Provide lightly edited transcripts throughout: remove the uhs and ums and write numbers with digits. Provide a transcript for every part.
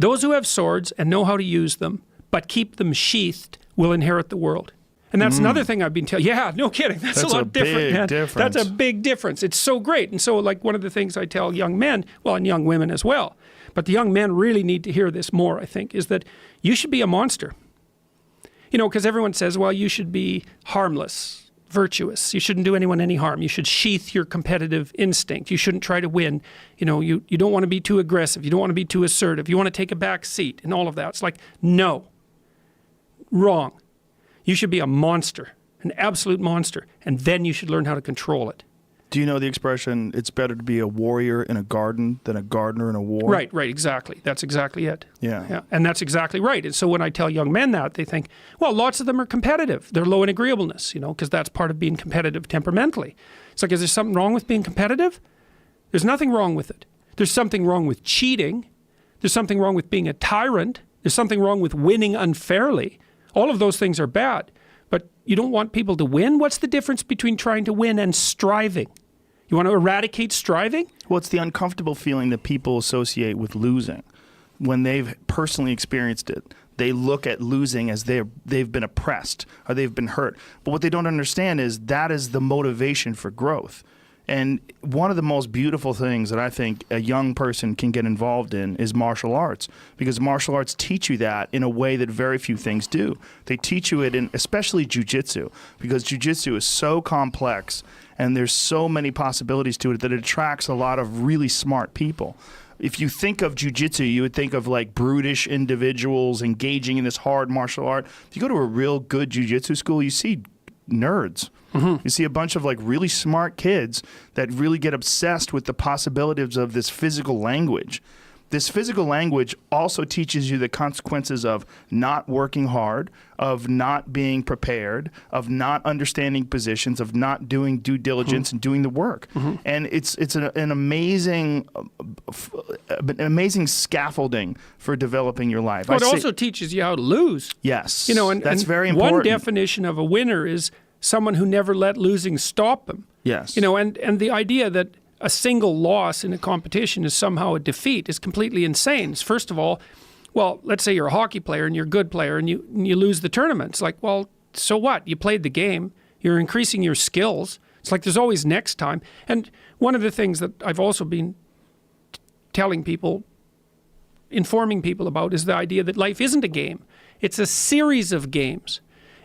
Those who have swords and know how to use them, but keep them sheathed, will inherit the world. And that's another thing I've been telling. Yeah, no kidding. That's a lot different, man. Difference. That's a big difference. It's so great. And so, like, one of the things I tell young men, well, and young women as well, but the young men really need to hear this more, I think, is that you should be a monster. You know, because everyone says, well, you should be harmless, virtuous. You shouldn't do anyone any harm. You should sheath your competitive instinct. You shouldn't try to win. You know, you don't want to be too aggressive. You don't want to be too assertive. You want to take a back seat and all of that. It's like, no. Wrong. You should be a monster, an absolute monster, and then you should learn how to control it. Do you know the expression, it's better to be a warrior in a garden than a gardener in a war? Right, exactly. That's exactly it. Yeah. And that's exactly right. And so when I tell young men that, they think, well, lots of them are competitive. They're low in agreeableness, you know, because that's part of being competitive temperamentally. It's like, is there something wrong with being competitive? There's nothing wrong with it. There's something wrong with cheating. There's something wrong with being a tyrant. There's something wrong with winning unfairly. All of those things are bad, but you don't want people to win? What's the difference between trying to win and striving? You want to eradicate striving? Well, it's the uncomfortable feeling that people associate with losing. When they've personally experienced it, they look at losing as they've been oppressed or they've been hurt. But what they don't understand is that is the motivation for growth. And one of the most beautiful things that I think a young person can get involved in is martial arts, because martial arts teach you that in a way that very few things do. They teach you it in especially jiu-jitsu, because jiu-jitsu is so complex and there's so many possibilities to it that it attracts a lot of really smart people. If you think of jiu-jitsu, you would think of like brutish individuals engaging in this hard martial art. If you go to a real good jiu-jitsu school, you see nerds. You see a bunch of like really smart kids that really get obsessed with the possibilities of this physical language. This physical language also teaches you the consequences of not working hard, of not being prepared, of not understanding positions, of not doing due diligence and doing the work. And it's an amazing scaffolding for developing your life. Well, it also teaches you how to lose. Yes, you know, and that's very important. One definition of a winner is someone who never let losing stop them. Yes. You know, and the idea that a single loss in a competition is somehow a defeat is completely insane. First of all, well, let's say you're a hockey player and you're a good player and you lose the tournament. It's like, well, so what? You played the game. You're increasing your skills. It's like there's always next time. And one of the things that I've also been telling people, informing people about, is the idea that life isn't a game. It's a series of games.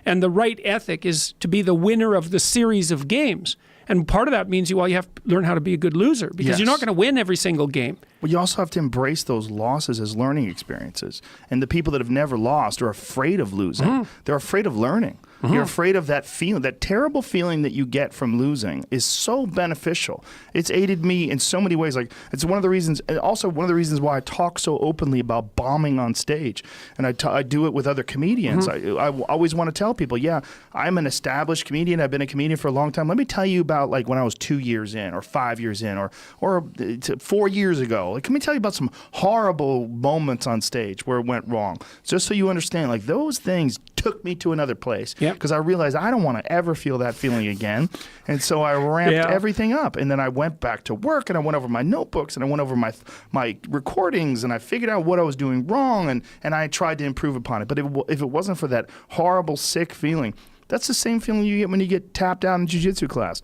And the right ethic is to be the winner of the series of games. And part of that means you have to learn how to be a good loser, because you're not going to win every single game. Well, you also have to embrace those losses as learning experiences. And the people that have never lost are afraid of losing. They're afraid of learning. You're afraid of that feeling. That terrible feeling that you get from losing is so beneficial. It's aided me in so many ways. Like, it's one of the reasons, and also one of the reasons why I talk so openly about bombing on stage. And I do it with other comedians. I always want to tell people, yeah, I'm an established comedian. I've been a comedian for a long time. Let me tell you about like when I was 2 years in or 5 years in or 4 years ago. Like, let me tell you about some horrible moments on stage where it went wrong. Just so you understand, like, those things took me to another place. Because I realized I don't want to ever feel that feeling again. And so I ramped everything up. And then I went back to work and I went over my notebooks and I went over my recordings and I figured out what I was doing wrong and I tried to improve upon it. But if it wasn't for that horrible, sick feeling, that's the same feeling you get when you get tapped out in jiu-jitsu class.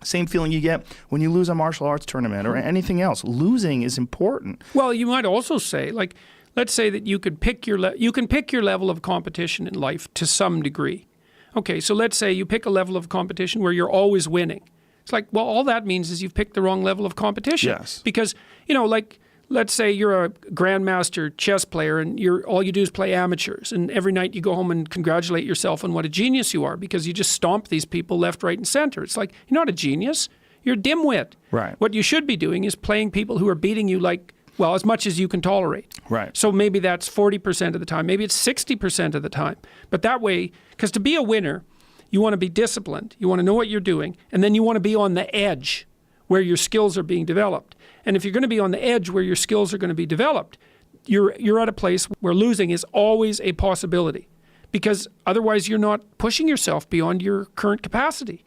Same feeling you get when you lose a martial arts tournament or anything else. Losing is important. Well, you might also say, like, let's say that you can pick your level of competition in life to some degree. Okay, so let's say you pick a level of competition where you're always winning. It's like, well, all that means is you've picked the wrong level of competition. Yes. Because, you know, like, let's say you're a grandmaster chess player and all you do is play amateurs, and every night you go home and congratulate yourself on what a genius you are because you just stomp these people left, right, and center. It's like, you're not a genius. You're a dimwit. Right. What you should be doing is playing people who are beating you like, well, as much as you can tolerate. Right. So maybe that's 40% of the time. Maybe it's 60% of the time. But that way, because to be a winner, you want to be disciplined. You want to know what you're doing. And then you want to be on the edge where your skills are being developed. And if you're going to be on the edge where your skills are going to be developed, you're at a place where losing is always a possibility. Because otherwise you're not pushing yourself beyond your current capacity.